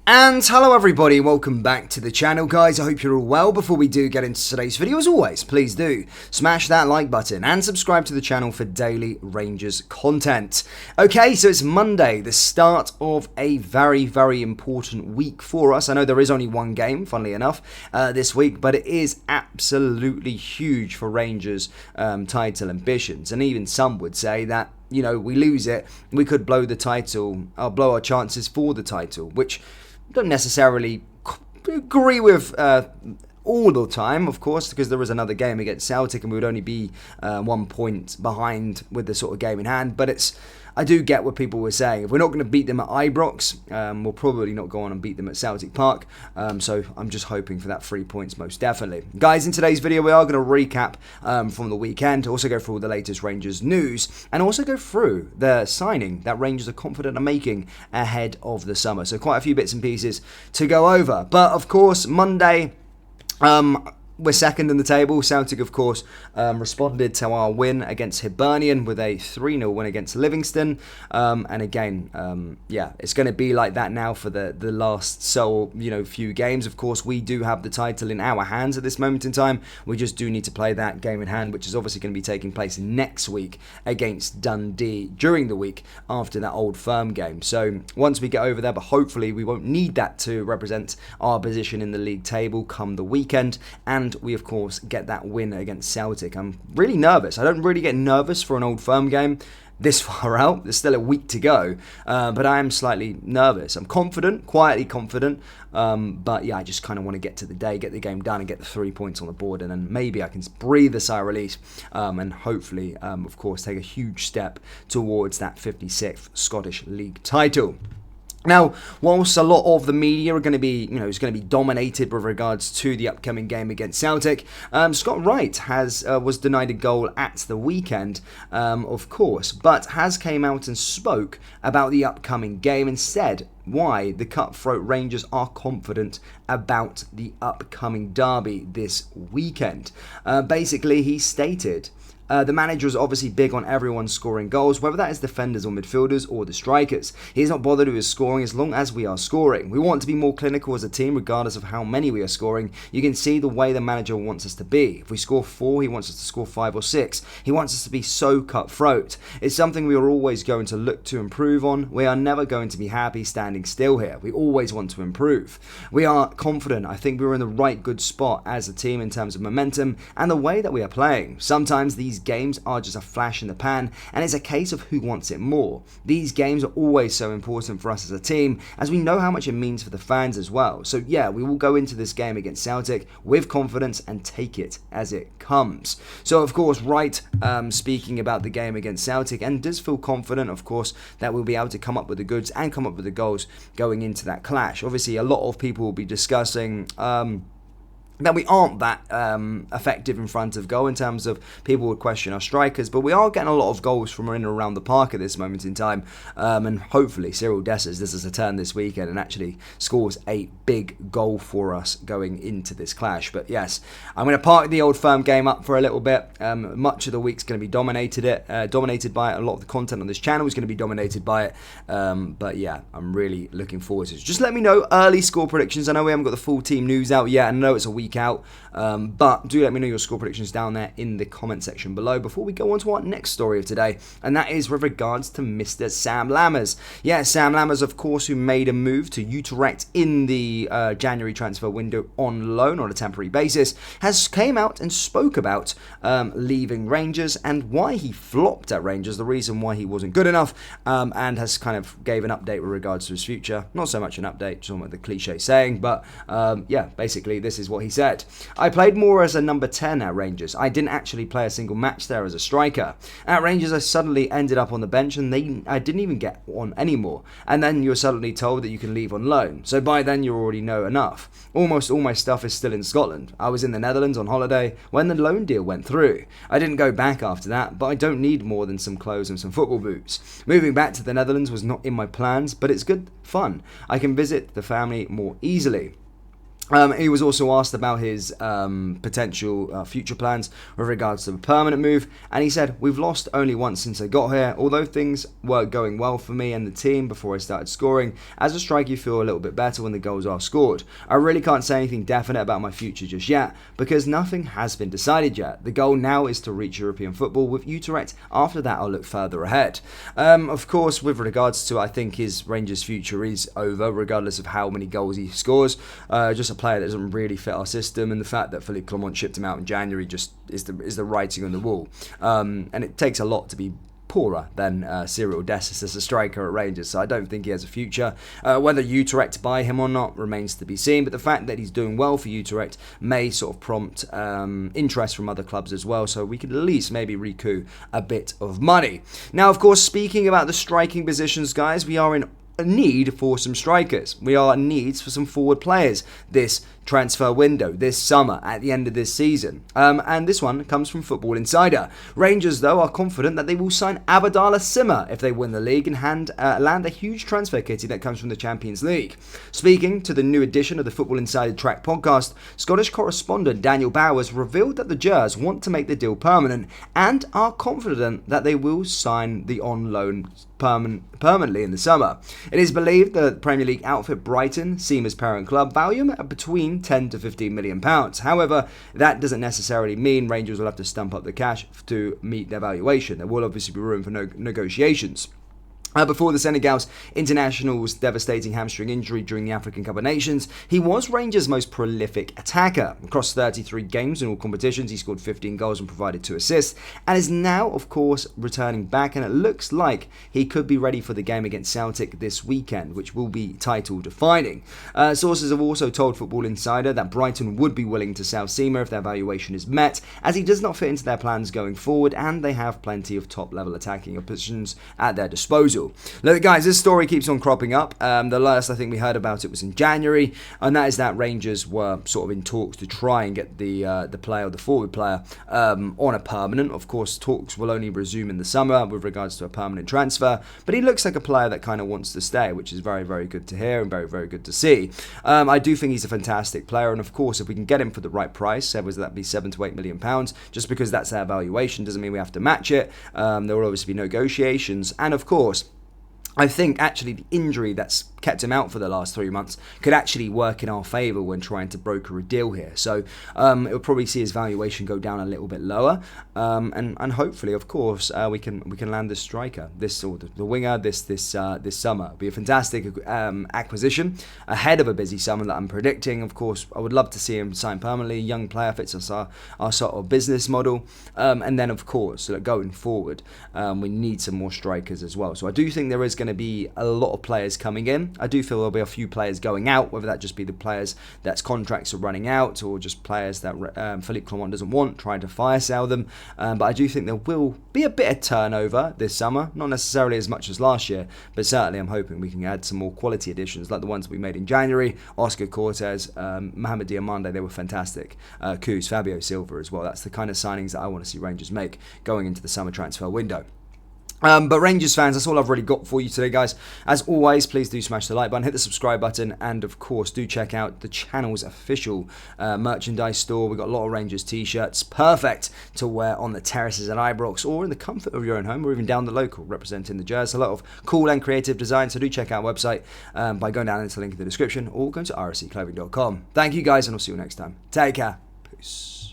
And hello everybody, welcome back to the channel guys. I hope you're all well. Before we do get into today's video, as always, please do smash that like button and subscribe to the channel for daily Rangers content. Okay, so it's Monday, the start of a very important week for us. I know there is only one game, funnily enough, this week, but it is absolutely huge for Rangers' title ambitions. And even some would say that, you know, we lose it, we could blow the title, blow our chances for the title, which don't necessarily agree with all the time, of course, because there is another game against Celtic and we would only be 1 point behind with the sort of game in hand. But I do get what people were saying. If we're not going to beat them at Ibrox, we'll probably not go on and beat them at Celtic Park. So I'm just hoping for that 3 points most definitely. Guys, in today's video, we are going to recap from the weekend, also go through all the latest Rangers news, and also go through the signing that Rangers are confident of making ahead of the summer. So quite a few bits and pieces to go over. But of course, Monday, we're second in the table. Celtic, of course, responded to our win against Hibernian with a 3-0 win against Livingston. And again, yeah, it's going to be like that now for the last few games. Of course, we do have the title in our hands at this moment in time. We just do need to play that game in hand, which is obviously going to be taking place next week against Dundee during the week after that Old Firm game. So once we get over there, but hopefully we won't need that to represent our position in the league table come the weekend. And we, of course, get that win against Celtic. I'm really nervous. I don't really get nervous for an Old Firm game this far out. There's still a week to go, but I am slightly nervous. I'm confident, quietly confident, but yeah, I just kind of want to get to the day, get the game done, and get the 3 points on the board, and then maybe I can breathe a sigh of release, and hopefully, of course, take a huge step towards that 56th Scottish League title. Now, whilst a lot of the media are going to be, is going to be dominated with regards to the upcoming game against Celtic, Scott Wright was denied a goal at the weekend, of course, but has came out and spoke about the upcoming game and said why the Cutthroat Rangers are confident about the upcoming derby this weekend. Basically, he stated, the manager is obviously big on everyone scoring goals, whether that is defenders or midfielders or the strikers. He is not bothered with his scoring as long as we are scoring. We want to be more clinical as a team regardless of how many we are scoring. You can see the way the manager wants us to be. If we score 4, he wants us to score 5 or 6. He wants us to be so cutthroat. It's something we are always going to look to improve on. We are never going to be happy standing still here. We always want to improve. We are confident. I think we're in the right good spot as a team in terms of momentum and the way that we are playing. Sometimes these games are just a flash in the pan, and it's a case of who wants it more. These games are always so important for us as a team, as we know how much it means for the fans as well. So yeah, we will go into this game against Celtic with confidence and take it as it comes. So of course, Wright speaking about the game against Celtic, and does feel confident, of course, that we'll be able to come up with the goods and come up with the goals going into that clash. Obviously, a lot of people will be discussing that we aren't that effective in front of goal in terms of people would question our strikers, but we are getting a lot of goals from in and around the park at this moment in time, and hopefully Cyril Dessers does us a turn this weekend and actually scores a big goal for us going into this clash. But yes, I'm going to park the Old Firm game up for a little bit. Much of the week's going to be dominated by it. A lot of the content on this channel is going to be dominated by it, but yeah, I'm really looking forward to it. Just let me know early score predictions. I know we haven't got the full team news out yet, and I know it's a week out, but do let me know your score predictions down there in the comment section below before we go on to our next story of today, and that is with regards to Mr. Sam Lammers. Yeah, Sam Lammers, of course, who made a move to Utrecht in the January transfer window on loan on a temporary basis, has came out and spoke about leaving Rangers and why he flopped at Rangers, the reason why he wasn't good enough, and has kind of gave an update with regards to his future. Not so much an update, just like the cliche saying, but yeah, basically this is what he said. I played more as a number 10 at Rangers. I didn't actually play a single match there as a striker. At Rangers, I suddenly ended up on the bench and I didn't even get on anymore. And then you're suddenly told that you can leave on loan. So by then you already know enough. Almost all my stuff is still in Scotland. I was in the Netherlands on holiday when the loan deal went through. I didn't go back after that, but I don't need more than some clothes and some football boots. Moving back to the Netherlands was not in my plans, but it's good fun. I can visit the family more easily. He was also asked about his potential future plans with regards to a permanent move, and he said, "We've lost only once since I got here. Although things were going well for me and the team before I started scoring, as a striker you feel a little bit better when the goals are scored. I really can't say anything definite about my future just yet, because nothing has been decided yet. The goal now is to reach European football with Utrecht. After that I'll look further ahead." Of course, with regards to, I think his Rangers future is over, regardless of how many goals he scores. Just a player that doesn't really fit our system, and the fact that Philippe Clement shipped him out in January just is the writing on the wall. And it takes a lot to be poorer than Cyril Dessers as a striker at Rangers, so I don't think he has a future. Whether Utrecht buy him or not remains to be seen, but the fact that he's doing well for Utrecht may sort of prompt interest from other clubs as well, so we could at least maybe recoup a bit of money. Now, of course, speaking about the striking positions, guys, we are in a need for some strikers. We are in needs for some forward players this transfer window, this summer, at the end of this season. And this one comes from Football Insider. Rangers, though, are confident that they will sign Abdallah Simmer if they win the league and land a huge transfer kitty that comes from the Champions League. Speaking to the new edition of the Football Insider Track podcast, Scottish correspondent Daniel Bowers revealed that the Gers want to make the deal permanent and are confident that they will sign the on loan permanently in the summer. It is believed that Premier League outfit Brighton, Simmer's parent club, value him at between 10 to 15 million pounds. However, that doesn't necessarily mean Rangers will have to stump up the cash to meet their valuation. There will obviously be room for negotiations. Before the Senegal's international's devastating hamstring injury during the African Cup of Nations, he was Rangers' most prolific attacker. Across 33 games in all competitions, he scored 15 goals and provided 2 assists, and is now, of course, returning back, and it looks like he could be ready for the game against Celtic this weekend, which will be title defining. Sources have also told Football Insider that Brighton would be willing to sell Simmer if their valuation is met, as he does not fit into their plans going forward, and they have plenty of top-level attacking options at their disposal. Look, guys, this story keeps on cropping up. The last I think we heard about it was in January, and that is that Rangers were sort of in talks to try and get the player, the forward player, on a permanent. Of course, talks will only resume in the summer with regards to a permanent transfer, but he looks like a player that kind of wants to stay, which is very, very good to hear and very, very good to see. I do think he's a fantastic player, and of course, if we can get him for the right price, whether that be £7 to £8 million, just because that's our valuation doesn't mean we have to match it. There will obviously be negotiations, and of course, I think actually the injury that's kept him out for the last 3 months could actually work in our favour when trying to broker a deal here. So it'll probably see his valuation go down a little bit lower, and hopefully, of course, we can land this striker, the winger, this summer. It'll be a fantastic acquisition ahead of a busy summer that I'm predicting. Of course, I would love to see him sign permanently. Young player fits us our sort of business model, and then of course going forward, we need some more strikers as well. So I do think there is going to be a lot of players coming in. I do feel there'll be a few players going out, whether that just be the players that's contracts are running out or just players that Philippe Clement doesn't want, trying to fire sell them. But I do think there will be a bit of turnover this summer, not necessarily as much as last year, but certainly I'm hoping we can add some more quality additions like the ones we made in January. Oscar Cortez, Mohamed Diamande, they were fantastic. Kuz, Fabio Silva as well. That's the kind of signings that I want to see Rangers make going into the summer transfer window. But Rangers fans, that's all I've really got for you today, guys. As always, please do smash the like button, hit the subscribe button, and of course do check out the channel's official merchandise store. We've got a lot of Rangers t-shirts, perfect to wear on the terraces at Ibrox or in the comfort of your own home, or even down the local representing the Gers. A lot of cool and creative design, so do check out our website by going down into the link in the description or going to rscclothing.com. Thank you guys, and I'll see you next time. Take care. Peace.